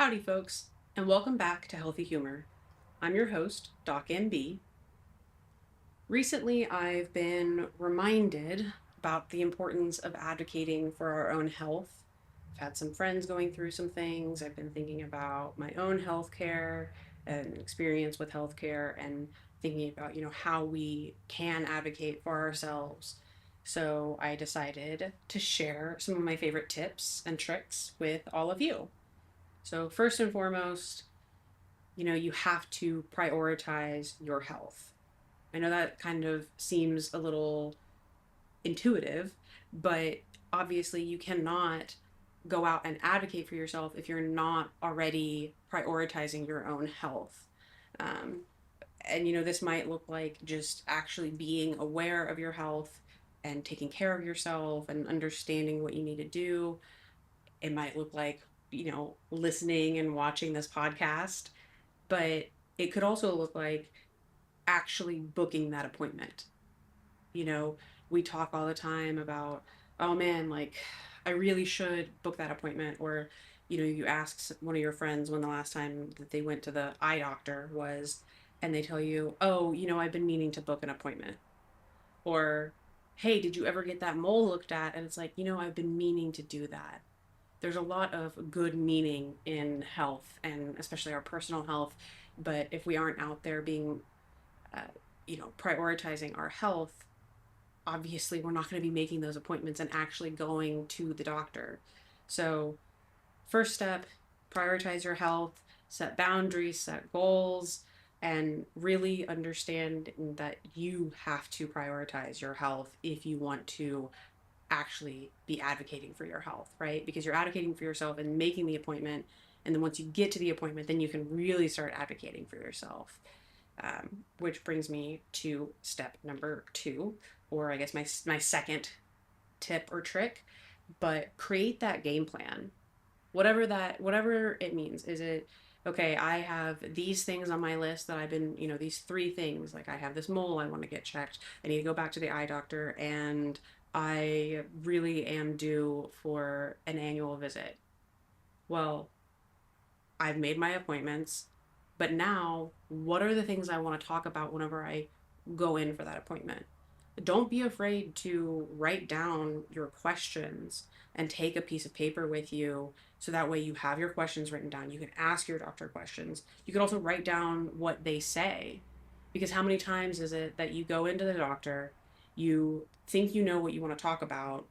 Howdy, folks, and welcome back to Healthy Humor. I'm your host, Doc MB. Recently, I've been reminded about the importance of advocating for our own health. I've had some friends going through some things. I've been thinking about my own healthcare and experience with healthcare and thinking about, how we can advocate for ourselves. So I decided to share some of my favorite tips and tricks with all of you. So, first and foremost, you have to prioritize your health. I know that kind of seems a little intuitive, but obviously you cannot go out and advocate for yourself if you're not already prioritizing your own health. Um, and this might look like just actually being aware of your health and taking care of yourself and understanding what you need to do. It might look like, listening and watching this podcast, but it could also look like actually booking that appointment. You know, we talk all the time about, oh man, like I really should book that appointment. Or, you ask one of your friends when the last time that they went to the eye doctor was, and they tell you, oh, I've been meaning to book an appointment. Or, hey, did you ever get that mole looked at? And it's like, I've been meaning to do that. There's a lot of good meaning in health and especially our personal health. But if we aren't out there being, uh, prioritizing our health, obviously we're not going to be making those appointments and actually going to the doctor. So, first step, prioritize your health, set boundaries, set goals, and really understand that you have to prioritize your health if you want to actually be advocating for your health, right? Because you're advocating for yourself and making the appointment. And then once you get to the appointment, then you can really start advocating for yourself. Which brings me to step number two, or I guess my second tip or trick, but create that game plan. Whatever it means. Is it okay, I have these things on my list that I've been, these three things, like I have this mole I want to get checked. I need to go back to the eye doctor and I really am due for an annual visit. Well, I've made my appointments, but now what are the things I want to talk about whenever I go in for that appointment? Don't be afraid to write down your questions and take a piece of paper with you so that way you have your questions written down. You can ask your doctor questions. You can also write down what they say. Because how many times is it that you go into the doctor, you think you know what you want to talk about,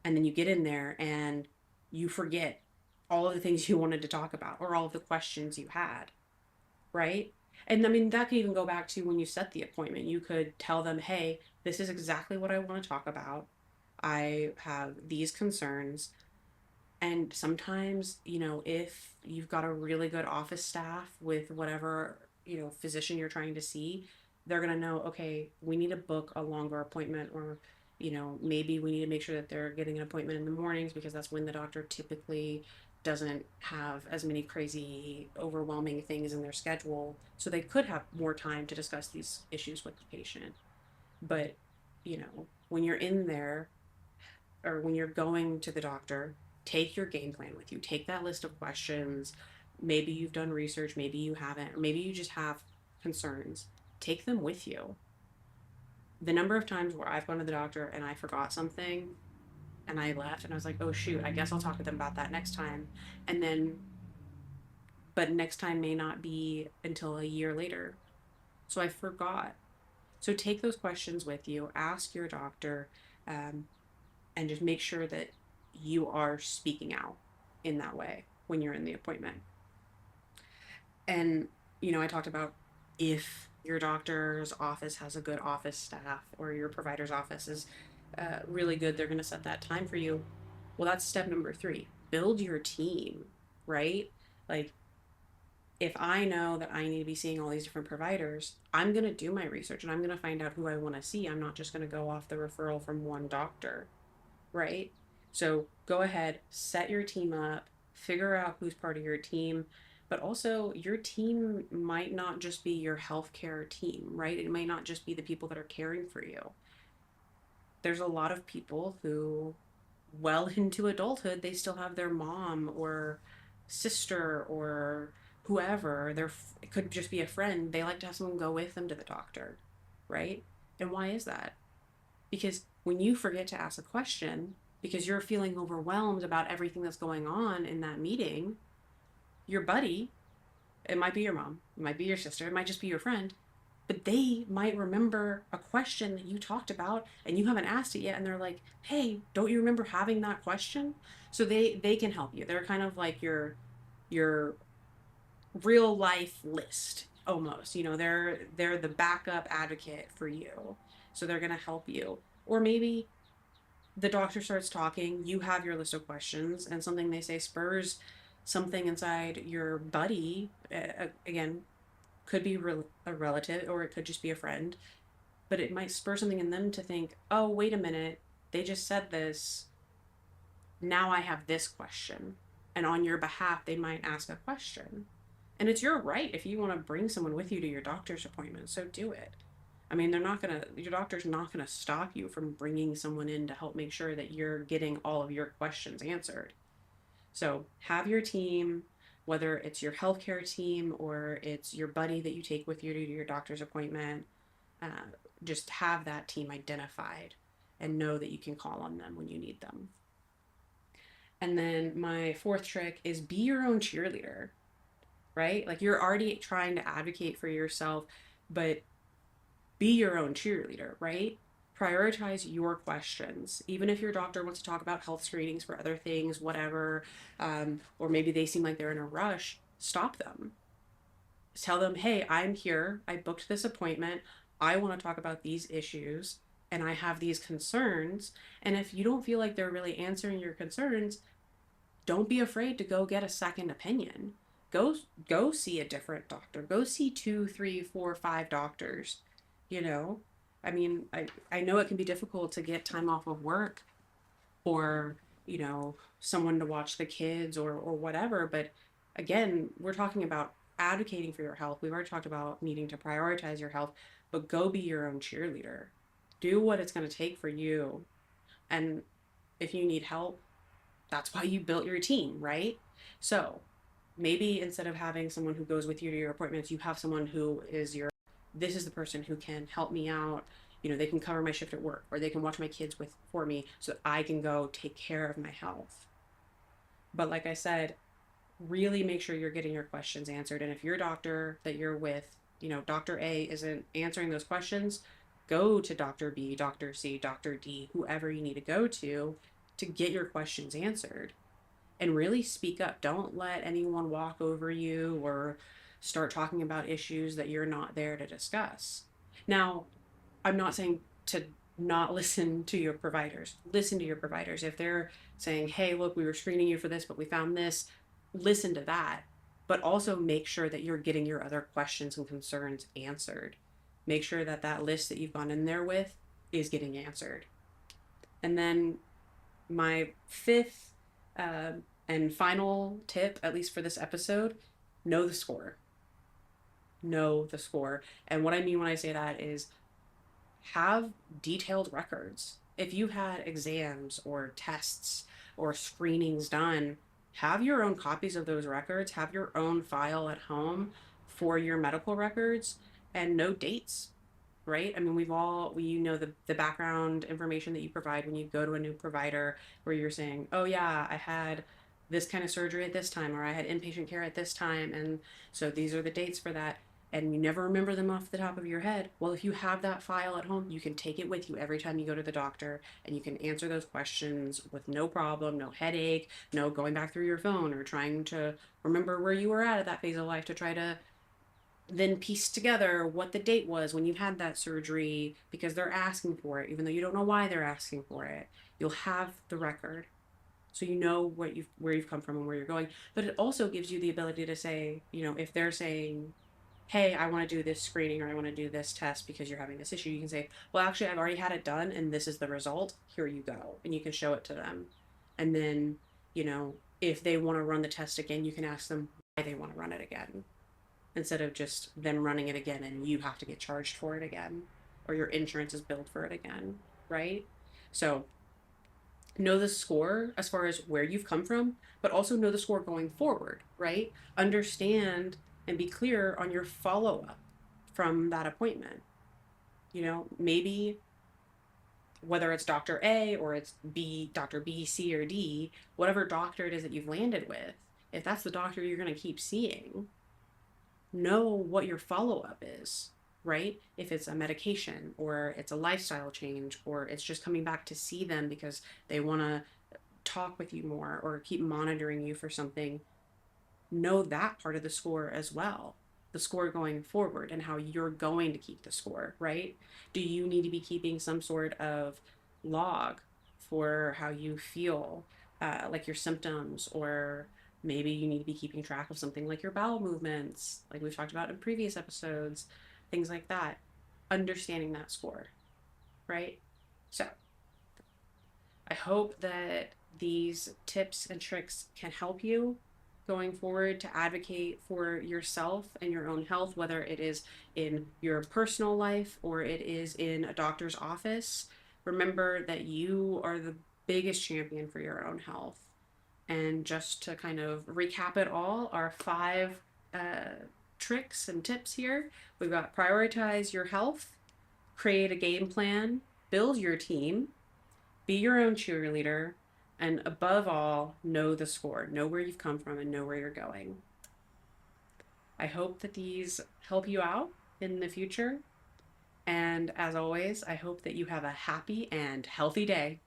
and then you get in there and you forget all of the things you wanted to talk about or all of the questions you had, right? And I mean, that could even go back to when you set the appointment. You could tell them, hey, this is exactly what I want to talk about. I have these concerns. And sometimes, if you've got a really good office staff with whatever, physician you're trying to see, they're going to know, okay, we need to book a longer appointment, or, maybe we need to make sure that they're getting an appointment in the mornings because that's when the doctor typically doesn't have as many crazy, overwhelming things in their schedule. So they could have more time to discuss these issues with the patient. But, when you're in there or when you're going to the doctor, take your game plan with you. Take that list of questions. Maybe you've done research, maybe you haven't, or maybe you just have concerns. Take them with you. The number of times where I've gone to the doctor and I forgot something and I left and I was like, oh shoot, I guess I'll talk to them about that next time. And then, but next time may not be until a year later. So I forgot. So take those questions with you, ask your doctor, um, and just make sure that you are speaking out in that way when you're in the appointment. And, I talked about if your doctor's office has a good office staff or your provider's office is really good, they're going to set that time for you. Well, that's step number three. Build your team, right? Like, if I know that I need to be seeing all these different providers, I'm going to do my research and I'm going to find out who I want to see. I'm not just going to go off the referral from one doctor, right? So go ahead, set your team up, figure out who's part of your team, but also your team might not just be your healthcare team, right? It might not just be the people that are caring for you. There's a lot of people who, well into adulthood, they still have their mom or sister or whoever, it could just be a friend, they like to have someone go with them to the doctor, right? And why is that? Because when you forget to ask a question because you're feeling overwhelmed about everything that's going on in that meeting, your buddy, it might be your mom, it might be your sister, it might just be your friend, but they might remember a question that you talked about and you haven't asked it yet, and they're like, hey, don't you remember having that question? So they can help you. They're kind of like your real life list almost. They're the backup advocate for you, so they're going to help you. Or maybe the doctor starts talking, you have your list of questions, and something they say spurs something inside your buddy. Again, could be a relative or it could just be a friend, but it might spur something in them to think, oh, wait a minute, they just said this. Now I have this question. And on your behalf, they might ask a question. And it's your right if you want to bring someone with you to your doctor's appointment, so do it. I mean, your doctor's not gonna stop you from bringing someone in to help make sure that you're getting all of your questions answered. So have your team, whether it's your healthcare team or it's your buddy that you take with you to your doctor's appointment, uh, just have that team identified and know that you can call on them when you need them. And then my fourth trick is be your own cheerleader, right? Like you're already trying to advocate for yourself, but be your own cheerleader, right? Prioritize your questions. Even if your doctor wants to talk about health screenings for other things, whatever, or maybe they seem like they're in a rush, stop them. Tell them, hey, I'm here. I booked this appointment. I want to talk about these issues and I have these concerns. And if you don't feel like they're really answering your concerns, don't be afraid to go get a second opinion. Go see a different doctor. Go see two, three, four, five doctors. You know, I mean, I know it can be difficult to get time off of work or someone to watch the kids or whatever. But again, we're talking about advocating for your health. We've already talked about needing to prioritize your health, but go be your own cheerleader. Do what it's going to take for you. And if you need help, that's why you built your team, right? So maybe instead of having someone who goes with you to your appointments, you have someone who is this is the person who can help me out. They can cover my shift at work or they can watch my kids for me so that I can go take care of my health. But like I said, really make sure you're getting your questions answered. And if your doctor that you're with, Dr. A isn't answering those questions, go to Dr. B, Dr. C, Dr. D, whoever you need to go to get your questions answered. And really speak up. Don't let anyone walk over you or start talking about issues that you're not there to discuss. Now, I'm not saying to not listen to your providers. Listen to your providers. If they're saying, hey, look, we were screening you for this, but we found this, listen to that. But also make sure that you're getting your other questions and concerns answered. Make sure that that list that you've gone in there with is getting answered. And then my fifth and final tip, at least for this episode, know the score. Know the score. And what I mean when I say that is have detailed records. If you had exams or tests or screenings done, have your own copies of those records, have your own file at home for your medical records, and know dates, right? I mean, we know the background information that you provide when you go to a new provider where you're saying, oh yeah, I had this kind of surgery at this time, or I had inpatient care at this time, and so these are the dates for that. And you never remember them off the top of your head. Well, if you have that file at home, you can take it with you every time you go to the doctor and you can answer those questions with no problem, no headache, no going back through your phone or trying to remember where you were at that phase of life to try to then piece together what the date was when you had that surgery because they're asking for it, even though you don't know why they're asking for it. You'll have the record. So you know where you've come from and where you're going. But it also gives you the ability to say, if they're saying, hey, I want to do this screening or I want to do this test because you're having this issue, you can say, well, actually, I've already had it done and this is the result. Here you go. And you can show it to them. And then, if they want to run the test again, you can ask them why they want to run it again instead of just them running it again and you have to get charged for it again or your insurance is billed for it again, right? So know the score as far as where you've come from, but also know the score going forward, right? Understand and be clear on your follow up from that appointment. Maybe whether it's Dr. A or it's Dr. B, C, or D, whatever doctor it is that you've landed with, if that's the doctor you're going to keep seeing, know what your follow up is, right? If it's a medication or it's a lifestyle change or it's just coming back to see them because they want to talk with you more or keep monitoring you for something, know that part of the score as well. The score going forward and how you're going to keep the score, right? Do you need to be keeping some sort of log for how you feel, like your symptoms, or maybe you need to be keeping track of something like your bowel movements, like we've talked about in previous episodes, things like that. Understanding that score, right? So, I hope that these tips and tricks can help you going forward to advocate for yourself and your own health, whether it is in your personal life or it is in a doctor's office. Remember that you are the biggest champion for your own health. And just to kind of recap it all, our five tricks and tips here, we've got prioritize your health, create a game plan, build your team, be your own cheerleader, and above all, know the score, know where you've come from, and know where you're going. I hope that these help you out in the future. And as always, I hope that you have a happy and healthy day.